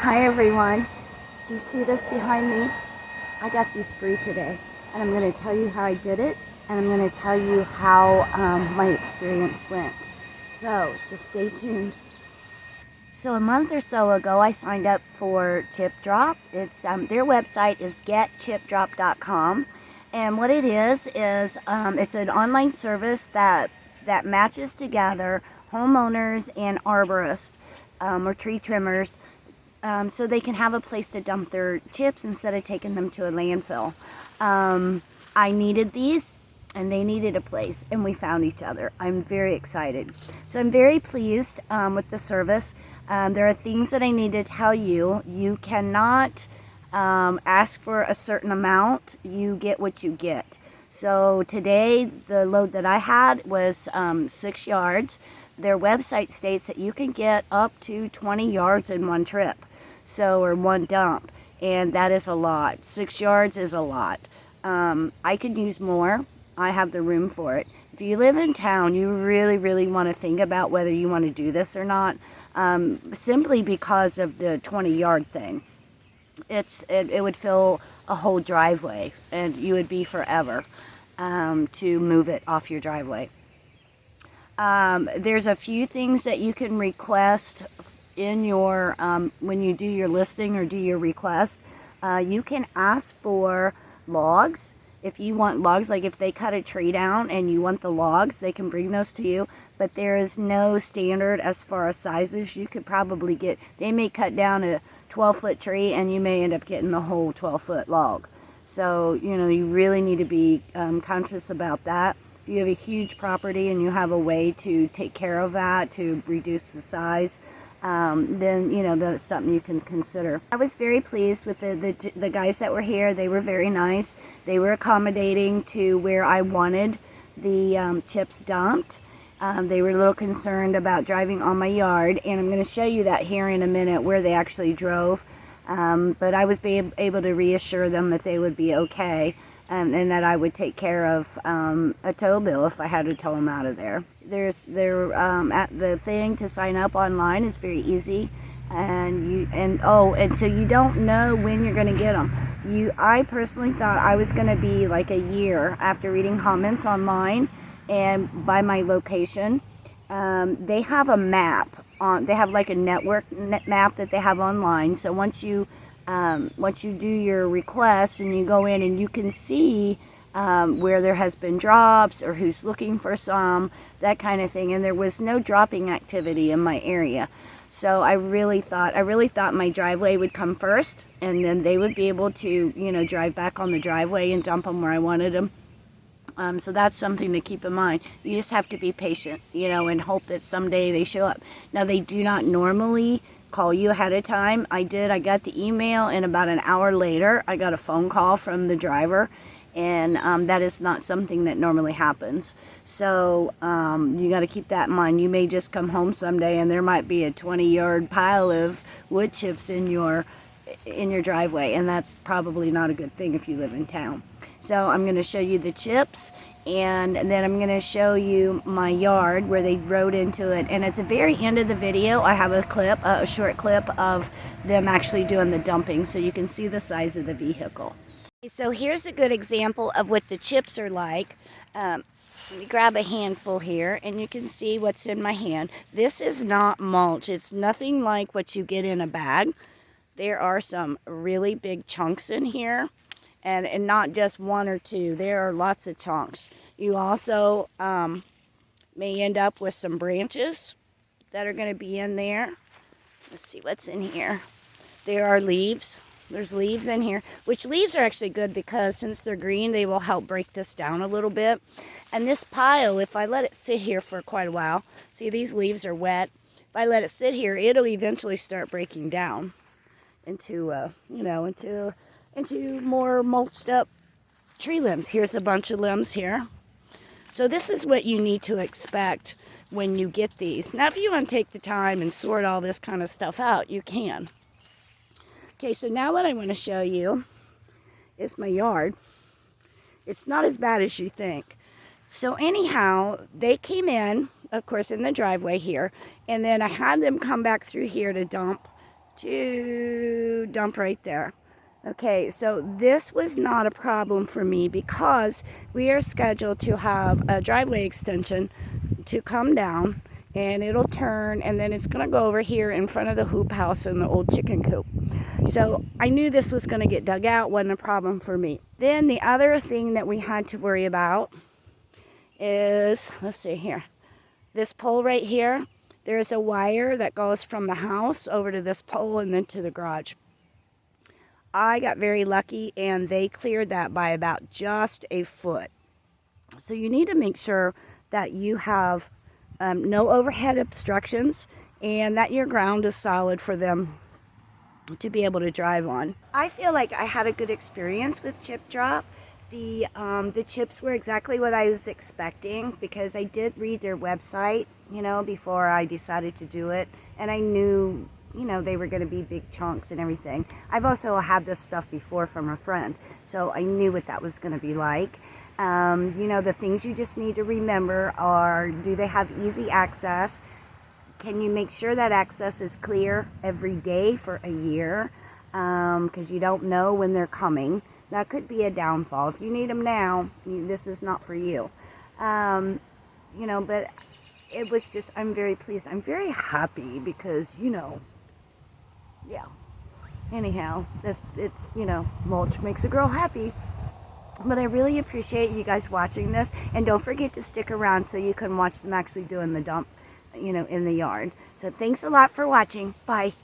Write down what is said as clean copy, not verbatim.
Hi everyone. Do you see this behind me? I got these free today, and I'm going to tell you how I did it, and I'm going to tell you how my experience went. So just stay tuned. So a month or so ago, I signed up for ChipDrop. It's their website is getchipdrop.com, and what it is it's an online service that matches together homeowners and arborists or tree trimmers, so they can have a place to dump their chips instead of taking them to a landfill. I needed these, and they needed a place, and we found each other. I'm very excited. So I'm very pleased with the service. There are things that I need to tell you. You cannot ask for a certain amount. You get what you get. So today, the load that I had was 6 yards. Their website states that you can get up to 20 yards in one trip, or one dump, and that is a lot. 6 yards is a lot. I could use more. I have the room for it. If you live in town, you really want to think about whether you want to do this or not, simply because of the 20-yard thing. It would fill a whole driveway, and you would be forever to move it off your driveway. There's a few things that you can request in your when you do your listing or do your request. You can ask for logs. If you want logs, like if they cut a tree down and you want the logs, they can bring those to you, but there is no standard as far as sizes. You could probably get, they may cut down a 12-foot tree and you may end up getting the whole 12-foot log. So, you really need to be conscious about that. If you have a huge property and you have a way to take care of that, to reduce the size, then that's something you can consider. I was very pleased with the guys that were here. They were very nice. They were accommodating to where I wanted the chips dumped. They were a little concerned about driving on my yard, and I'm going to show you that here in a minute where they actually drove. But I was able to reassure them that they would be okay, and that I would take care of a tow bill if I had to tow them out of there. At the thing to sign up online is very easy, and so you don't know when you're going to get them. I personally thought I was going to be like a year after reading comments online and by my location. They have a map they have like a network map that they have online. So once you do your request and you go in, and you can see where there has been drops or who's looking for some, that kind of thing. And there was no dropping activity in my area. So I really thought my driveway would come first, and then they would be able to, drive back on the driveway and dump them where I wanted them. So that's something to keep in mind. You just have to be patient, and hope that someday they show up. Now, they do not normally call you ahead of time. I got the email, and about an hour later, I got a phone call from the driver, and that is not something that normally happens. So you got to keep that in mind. You may just come home someday, and there might be a 20-yard pile of wood chips in your driveway, and that's probably not a good thing if you live in town. So I'm going to show you the chips, and then I'm going to show you my yard where they rode into it. And at the very end of the video, I have a short clip of them actually doing the dumping, so you can see the size of the vehicle. So here's a good example of what the chips are like. Let me grab a handful here, and you can see what's in my hand. This is not mulch. It's nothing like what you get in a bag. There are some really big chunks in here. And not just one or two. There are lots of chunks. You also may end up with some branches that are going to be in there. Let's see what's in here. There are leaves. There's leaves in here, which leaves are actually good because since they're green, they will help break this down a little bit. And this pile, if I let it sit here for quite a while, see, these leaves are wet. If I let it sit here, it'll eventually start breaking down into more mulched up tree limbs. Here's a bunch of limbs here. So this is what you need to expect when you get these. Now, if you want to take the time and sort all this kind of stuff out, you can. Okay, so now what I want to show you is my yard. It's not as bad as you think. So anyhow, they came in, of course, in the driveway here, and then I had them come back through here to dump to dump right there. Okay, so this was not a problem for me because we are scheduled to have a driveway extension to come down, and it'll turn, and then it's going to go over here in front of the hoop house and the old chicken coop. So I knew this was going to get dug out, wasn't a problem for me. Then the other thing that we had to worry about is, let's see here, this pole right here. There's a wire that goes from the house over to this pole and then to the garage. I got very lucky and they cleared that by about just a foot. So you need to make sure that you have no overhead obstructions and that your ground is solid for them to be able to drive on. I feel like I had a good experience with ChipDrop. The chips were exactly what I was expecting because I did read their website, you know, before I decided to do it, and I knew, you know, they were going to be big chunks and everything. I've also had this stuff before from a friend, so I knew what that was going to be like. You know, the things you just need to remember are, do they have easy access? Can you make sure that access is clear every day for a year? Because you don't know when they're coming. That could be a downfall. If you need them now, this is not for you. You know, but it was just, I'm very pleased. I'm very happy because, you know, yeah. Anyhow, it's, you know, mulch makes a girl happy. But I really appreciate you guys watching this. And don't forget to stick around so you can watch them actually doing the dump, you know, in the yard. So thanks a lot for watching. Bye.